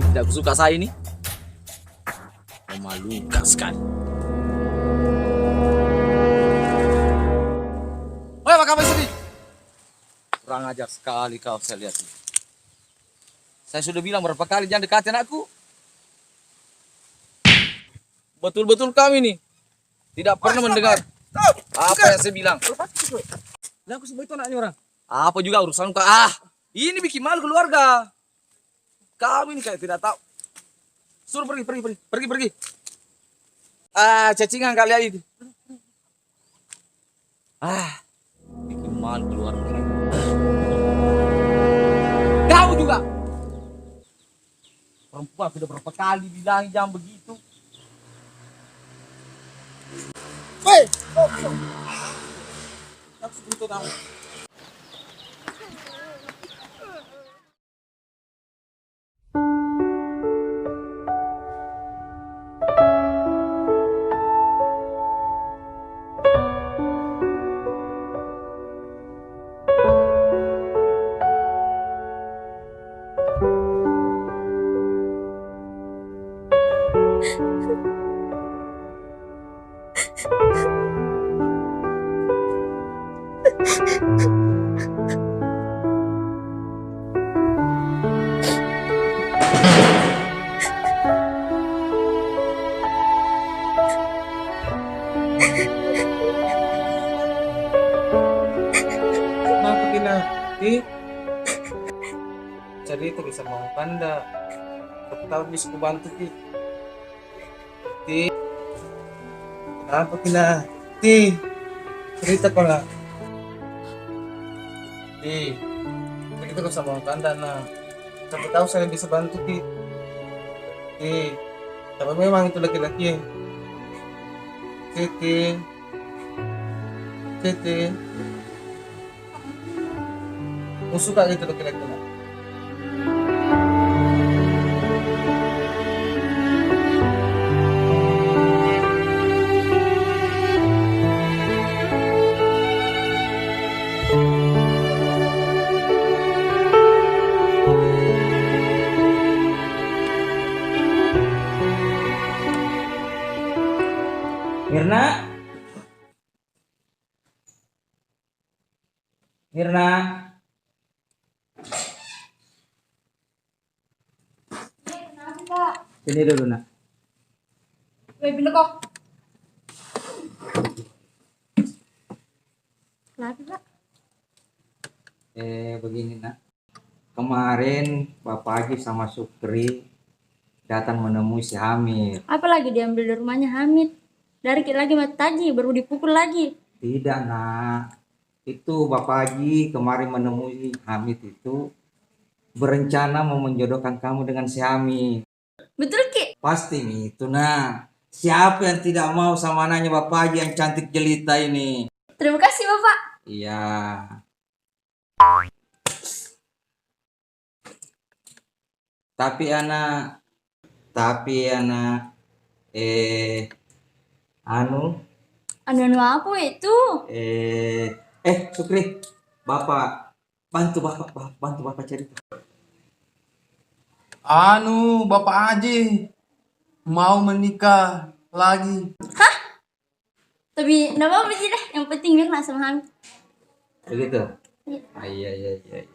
Tidak kusuka saya ini. Memalukan sekali. Woi, apa kabar sini? Kurang ajar sekali kau, saya lihat ini. Saya sudah bilang berapa kali jangan dekati anakku. Betul-betul kami nih tidak pernah mendengar apa yang saya bilang. Lah aku sebut itu anaknya orang. Apa juga urusan kau? Ini bikin malu keluarga. Kami ini kayak tidak tahu. Suruh pergi. Cacingan kalian itu. Bikin malu keluarga. Kau juga. Perempuan sudah berapa kali bilang jangan begitu. Hei, aku sebut tahu. Kenapa kena? Cerita bisa mau panda. Aku tahu bisa kubantu Kenapa kena? Cerita kau lah. Kita bisa mau panda nah. Siapa tahu saya bisa bantu tapi memang itu laki-laki. Titi. Kau suka gitu laki-laki nah? Mirna. Kenapa, Kak? Sini dulu nak. Pindah kok. Kenapa, Kak? Begini nak. Kemarin Bapak Haji sama Sukri datang menemui si Hamid. Apalagi diambil dari rumahnya Hamid. Dari lagi mati tadi, baru dipukul lagi. Tidak nak. Itu Bapak Haji kemarin menemui Hamid itu berencana mau menjodohkan kamu dengan si Hamid. Betul, Ki? Pasti itu nak. Siapa yang tidak mau sama anaknya Bapak Haji yang cantik jelita ini? Terima kasih, Bapak. Iya. Tapi anak Anu apa itu? Sukri, bantu bapak cerita. Bapak Haji mau menikah lagi. Tapi enggak apa-apa sih deh. Yang penting Mirna sama Hamid. Begitu? Iya. Iya.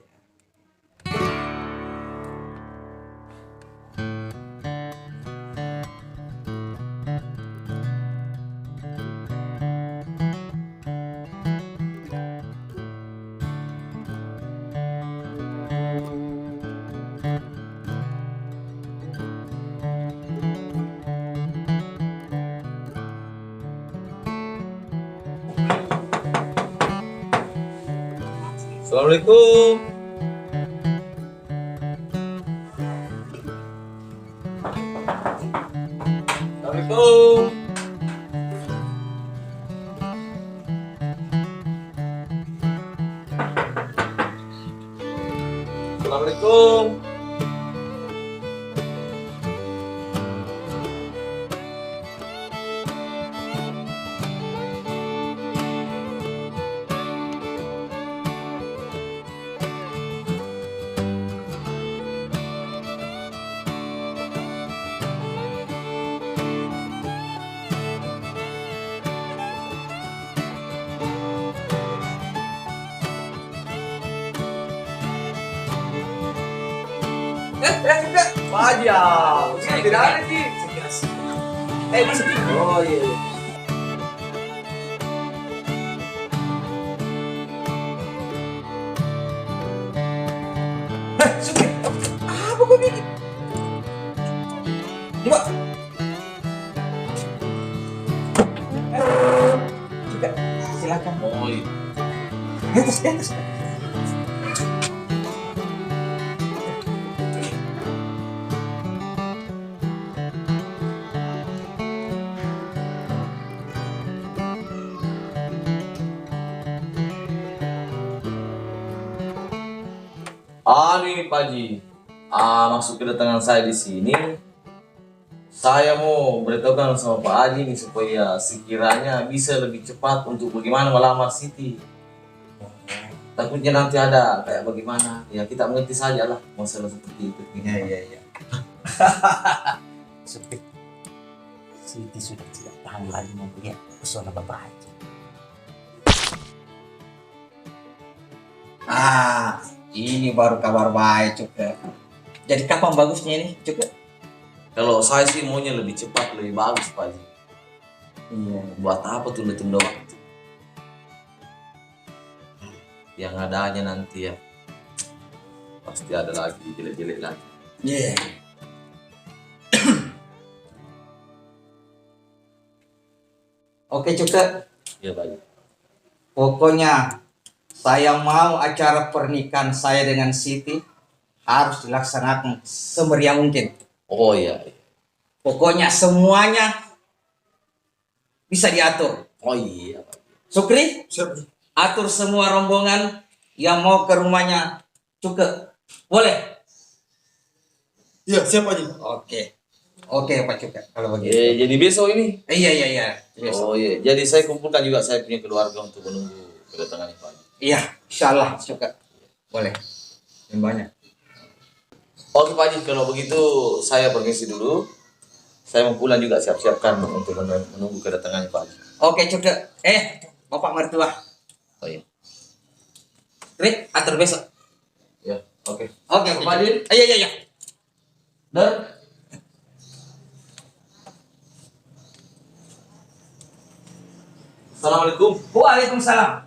Assalamualaikum. Assalamualaikum. Assalamualaikum. Pak Haji ya. Tidak ada Ji. Masuk. Oh iya. Sukri. Apa kau bikin? Coba. Juga silakan. Oh iya. Atas. Ini Pak Haji. Maksud kedatangan saya di sini, saya mau beritahukan sama Pak Haji nih supaya sekiranya bisa lebih cepat untuk bagaimana melamar Siti. Takutnya nanti ada kayak bagaimana, ya kita mengerti saja lah masalah seperti itu. Iya. Seperti Siti sudah tidak tahan lagi melihat pesona Bapak Haji. Ini baru kabar baik juga. Jadi kapan bagusnya ini juga? Kalau saya sih maunya lebih cepat, lebih bagus Pak Haji. Iya. Buat apa tunda-tunda waktu? Yang adanya nanti ya pasti ada lagi jelek-jelek lagi. Iya. Oke juga. Ya baik. Pokoknya saya mau acara pernikahan saya dengan Siti harus dilaksanakan semeriah mungkin. Oh iya. Pokoknya semuanya bisa diatur. Oh iya Pak. Sukri, Siap. atur semua rombongan yang mau ke rumahnya Cuke. Boleh? Iya, siap Haji. Oke Pak Cuke. Kalau begitu. Jadi besok ini. Iya. Yes. Oh iya. Jadi saya kumpulkan juga saya punya keluarga untuk menunggu kedatangan Pak Haji. Iya, insyaallah Cuke. Boleh. Yang banyak. Oke Pak Haji, kalau begitu saya permisi dulu. Saya mau pulang juga siap-siapkan untuk menunggu kedatangan Pak Haji. Oke Cuke. Bapak mertua. Oh iya. Rik, atur besok. Ya, oke. Oke, Pak Haji. Iya. Dan Assalamualaikum. Waalaikumsalam.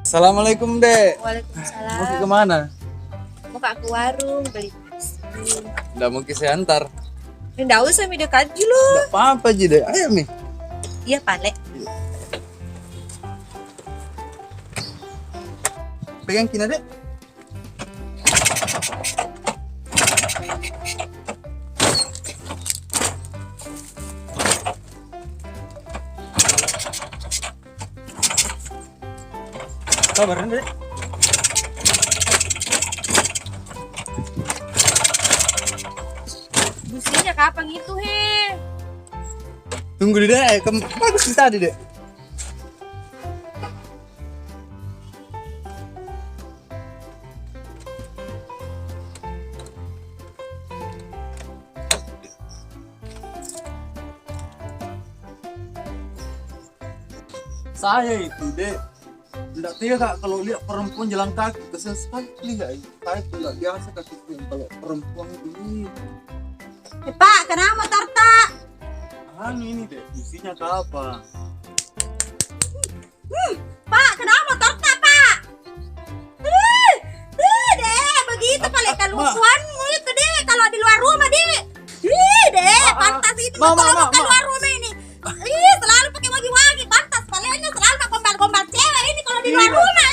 Assalamualaikum Dek. Mau Waalaikumsalam. kemana? Mau ke warung beli biskuit. Udah mungkin saya antar. Nggak usah mi dekat dulu. Gak apa-apa Ji Dek. Ayo Mi. Iya pale. Pegang kina Dek. Kabar Dek. Businya kapan itu he? Tunggu di Dek. Bagus di tadi Dek. Saya itu Dek, tidak tega Kak kalau lihat perempuan jalan kaki, kesel sekali Kak. Saya tuh nggak biasa kaki kalau perempuan ini. Pak, kenapa motor tak? Ini Dek, fungsinya ke apa? Pak, kenapa motor tak Pak? Deh, begitu pale kelucuanmu itu deh kalau di luar rumah deh. Deh, pantas itu kalau mau keluar rumah ini. Selalu pakai wagi-wagi, pantas palingnya selalu pakai gombal-gombal cewek ini kalau di luar rumah.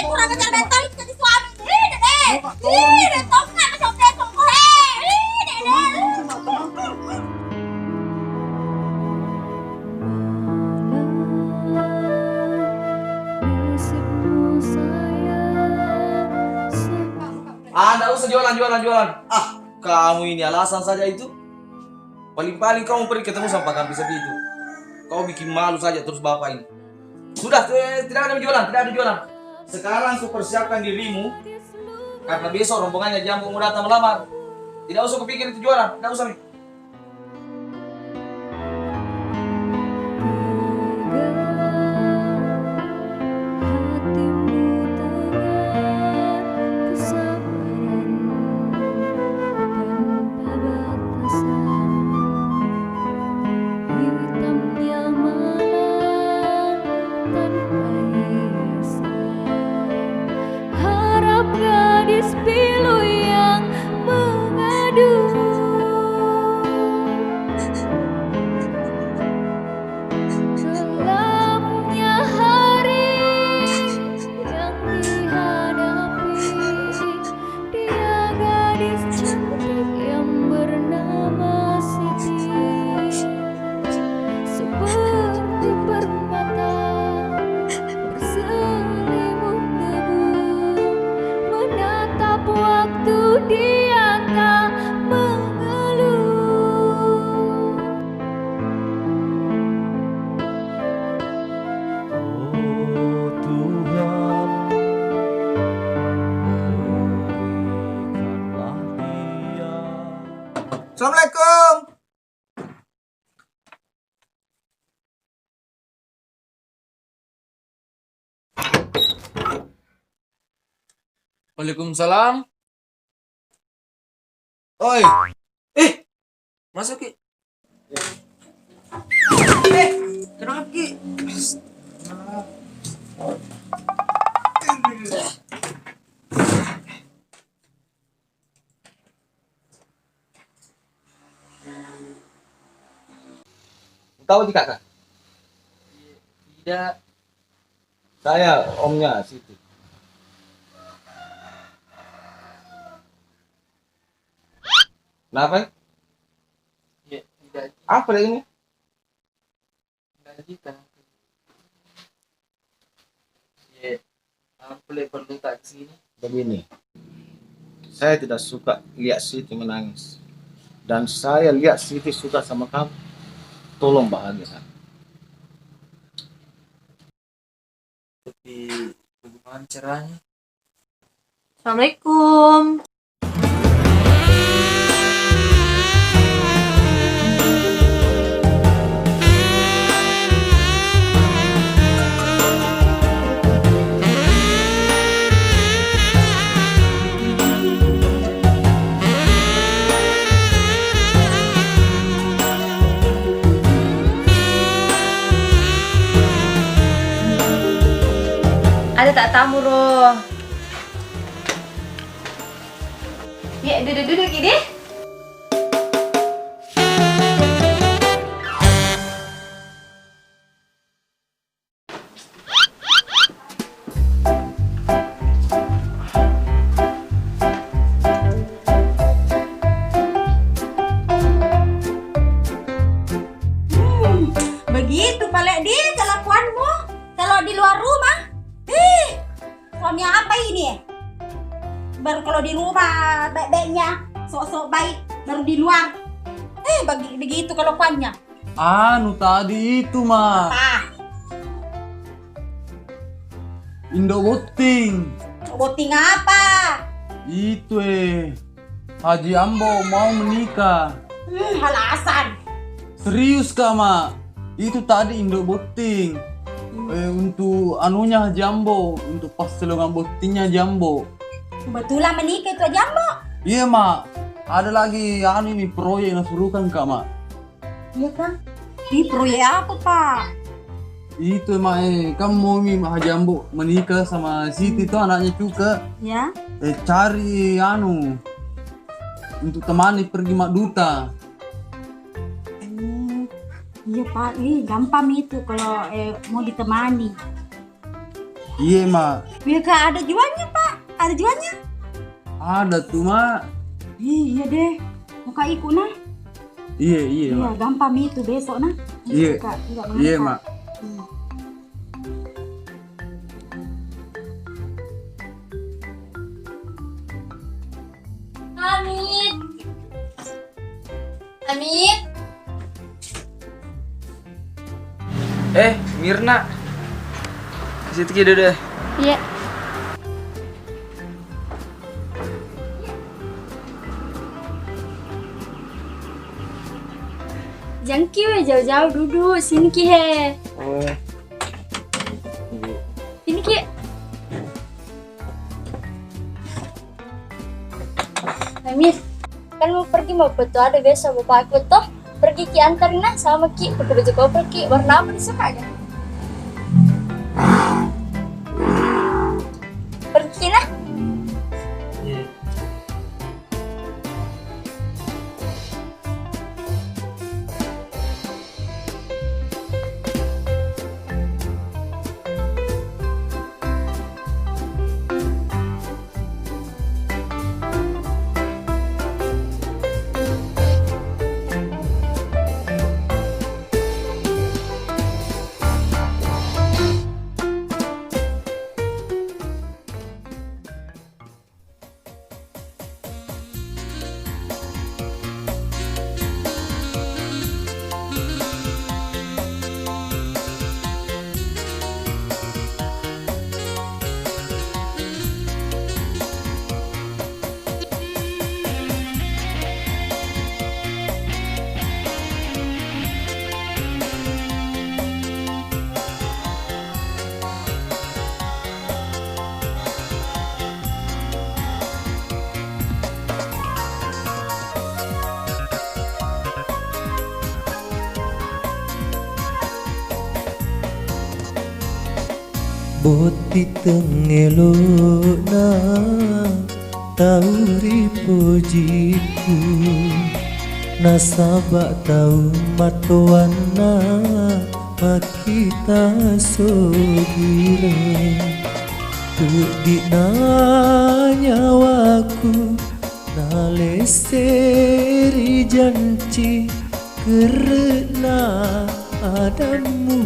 Kurang ajar betul jadi suami. Deh, tongkat macam besok Nggak usah jualan. Kamu ini alasan saja itu. Paling-paling kamu pergi ketemu sama Pak Kampi seperti itu. Kau bikin malu saja terus bapak ini. Sudah, tidak ada jualan. Sekarang ku persiapkan dirimu. Karena besok rombongannya Jambu mau datang melamar. Tidak usah kupikir itu jualan, tidak usah. Mi. di permata berselimut debu, menatap waktu dia tak mengeluh. Oh Tuhan, berikanlah dia. Assalamualaikum. Waalaikumsalam. Oi, Masuk Ki. kenapa Ki? Tahu di kakak? Tidak. Saya omnya Siti. Kenapa? Ya, tidak Apa ini? kita. Ya, perlu tak kesini. Begini, saya tidak suka lihat Siti menangis. Dan saya lihat Siti suka sama kamu. Tolong bahagiakan. Tapi bagaimana caranya? Assalamualaikum. Ada tak tamu roh? Ya, duduk-duduk ini. Begitu Palek di kelakuanmu kalau di luar rumah. Suami apa ini? Baru kalau di rumah baik-baiknya, sok-sok baik, baru di luar. Begitu kelakuannya. Anu tadi itu mah Ah, Indo voting. voting apa? Itu Haji Ambo mau menikah. Alasan. Serius kak mak? Itu tadi Indo voting. Untuk anunya Jambo, untuk paslon votingnya Jambo. Kebetulan menikah itu aja, Mbak. Iya mak, ada lagi anu ini proyek yang suruhkan kak mak. Iya kan? Ini proyek apa, Pak? Itu mak kamu mau Haji Ambo menikah sama Siti itu anaknya juga. Ya. Cari anu untuk temani pergi mak duta. Iya Pak, gampang itu kalau mau ditemani. Iya mak, Iya Kak, ada jualnya Pak, ada jualnya. ada tuh mak. Iya deh, mau Kak ikut nah. Iya Iya, mak. gampang itu besok nah. Iya. Kak, enggak Iya mengapa. mak. Amit. Amit. Mirna. Situ Ki deh. Iya. Jangan Ki we, jauh-jauh duduk. Sini Ki he. Oh. Sini Ki. Amit, kan mau pergi mau foto ada besok bapak aku toh. Pergi Ki antarin nah sama Ki pakai baju kau pergi. Warna apa disukanya? Pergi nah. Boti tengelona tauri pujiku nasabak tau matoana makita sogira di nyawaku naleseri janji karena adamu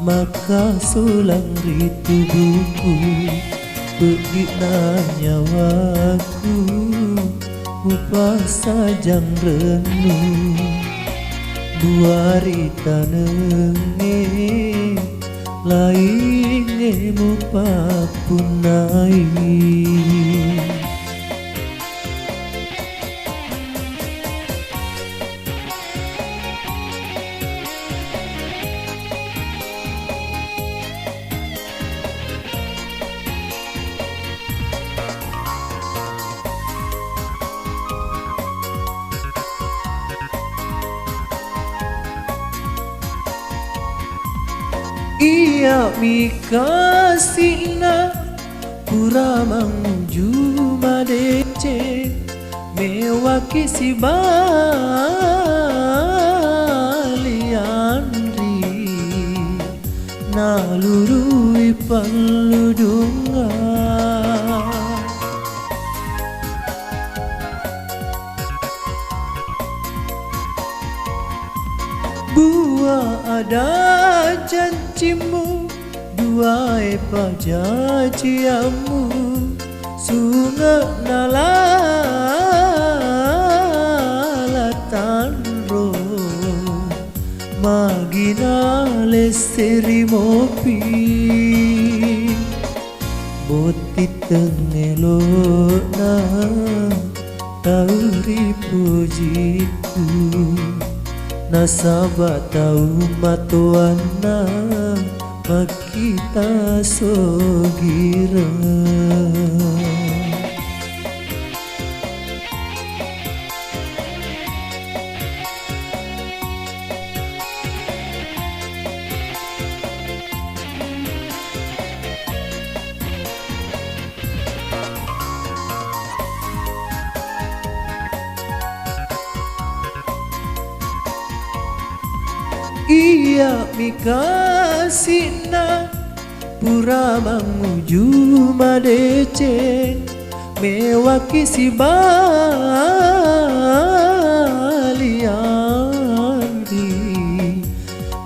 maka sulang ritu buku pedina nyawaku upah sajang renung dua rita nenge lainnya mupa punai. Iya mikasina pura manju madece mewaki si baliandri nalurui paludunga Bua ada janjimu dua pajajiamu sunga nalalatan ro magina leseri mopi boti tengelona tauri pujiku nasabak tau matuana makita sogira Iya mikasina pura manguju madece mewaki si baliandi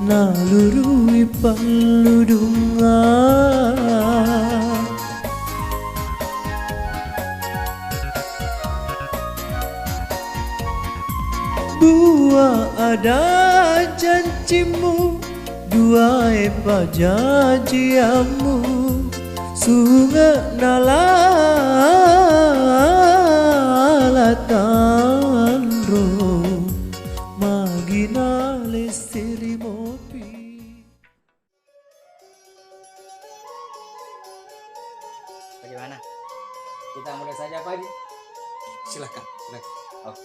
nalurui paludunga Bua ada janjimu dua pajajiamu sunga nalalatan ro magina leseri mopi. Bagaimana? Kita mulai saja Pak Haji. Silakan. Oh.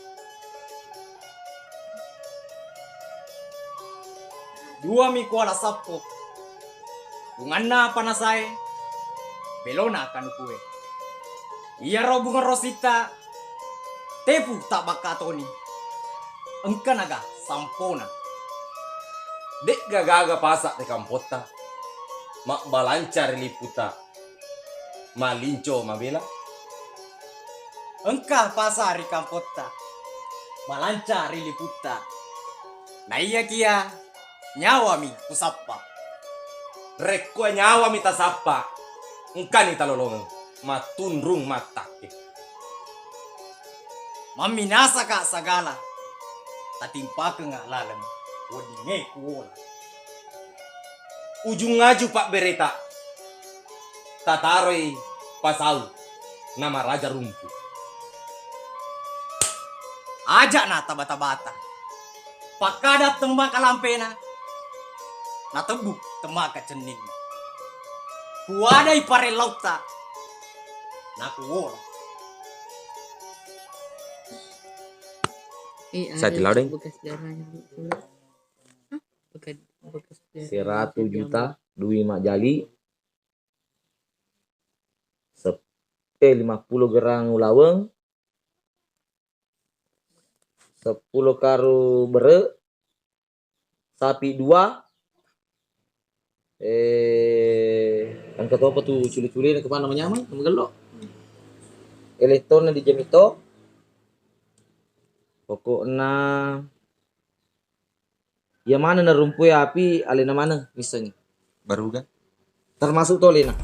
Dua mi kuala sappo. Bunganna panasai. Belona kan kue. Iya ro bunga rosita. Tepu tak bakatoni. Engka naga sampona. Dek gagaga pasak te kampota. Mak balancar liputa. Malinco mabela. Engka pasari kampota. Malanca riliputa. Nah iya kia. Nyawa mi kusapa. Rekko nyawa mita sapa. Engkani talolong. Matundrung matake. Maminasa ka sagala. Tatimpa ke nga lalang. Wadi nge kuola. Ujung ngaju Pak Bereta. Tataroi pasau. Nama Raja Rumpu. Ajak na tabata-bata. Pakadat tembak kalampena. Na tebuk temaka cening. Kuadai pare lauta. Na kuola. Saya Saya bekas bekas darahnya Bu. Hah? Bekas darah 100 juta Dui mak jali 50 gerang ulaweng 10 karu bere sapi 2 kan kata apa tuh culi-culi ke mana namanya mah gelok elektron di jam itu pokoknya ya mana na rumpu ya api alena mana misalnya Baru kan? termasuk tuh alena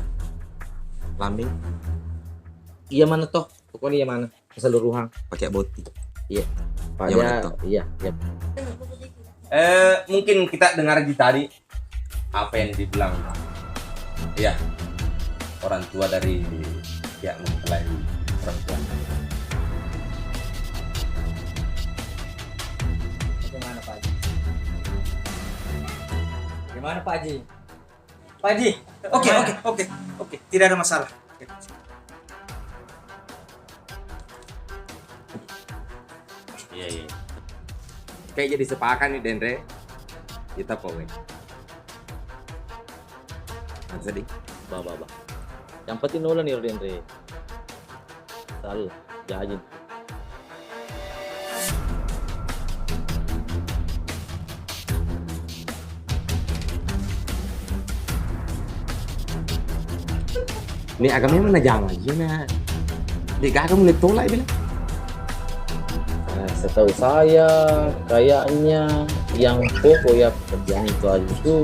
Lambing iya mana toh pokoknya iya mana keseluruhan pakai boti. iya Pak Iya, mana toh? iya iya Mungkin kita dengar di tadi apa yang dibilang ya orang tua dari pihak mempelai perempuan. Bagaimana Pak Haji? Gimana Pak Haji? Pak Haji, oke, tidak ada masalah. Iya. Kayak jadi sepakan nih Dendre. Kita pokoknya. Sedih. bah yang penting nolak nih Rodendre selalu jajin Ini agamanya mana jangan aja nah. Di agam mulai tolak bilang. nah, setahu saya kayaknya yang pokok ya pekerjaan itu aja itu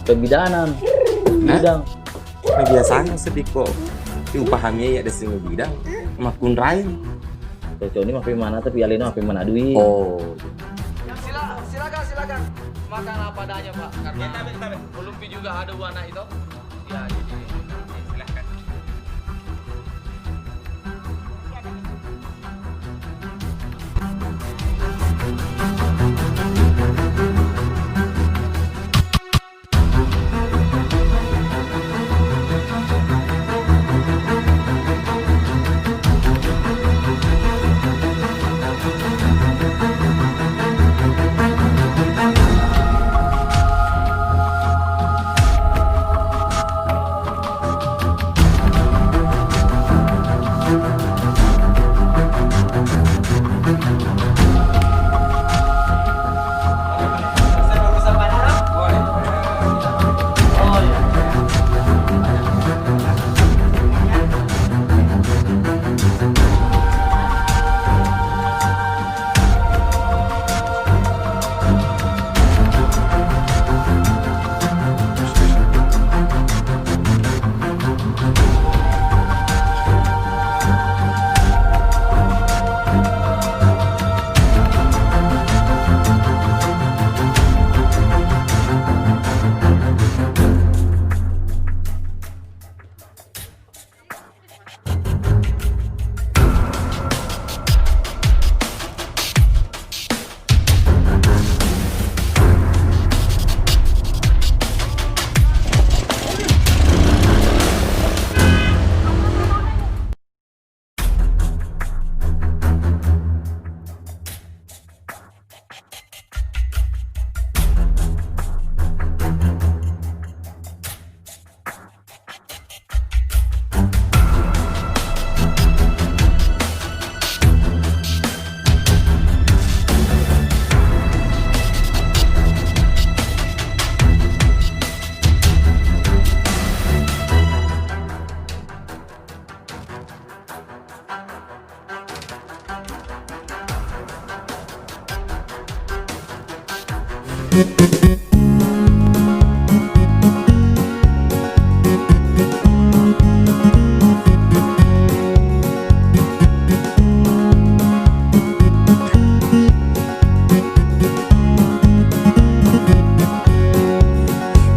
kebidanan bidang Nah, biasanya sedih kok. Itu pahamnya ya ada sing bidang. Makun rain. cocok ini maaf mana tapi alena maaf mana duit Oh. silakan makan apa adanya Pak karena belum juga ada warna itu ya jadi silakan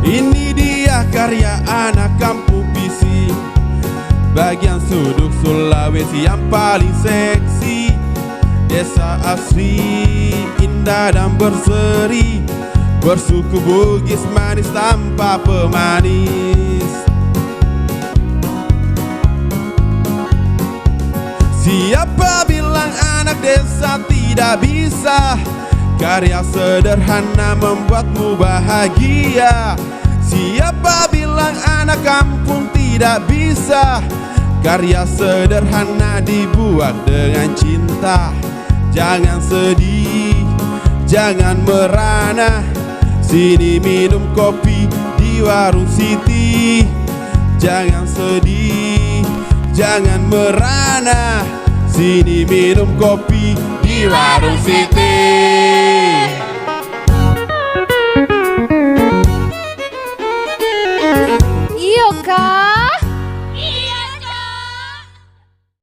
Ini dia karya anak kampung Pisi, bagian sudut Sulawesi yang paling seksi. Desa asri, indah dan berseri, bersuku Bugis manis tanpa pemanis. Siapa bilang anak desa tidak bisa? Karya sederhana membuatmu bahagia. Siapa bilang anak kampung tidak bisa? Karya sederhana dibuat dengan cinta. Jangan sedih, jangan merana, sini minum kopi di warung Siti. Jangan sedih, jangan merana, sini minum kopi di warung Siti.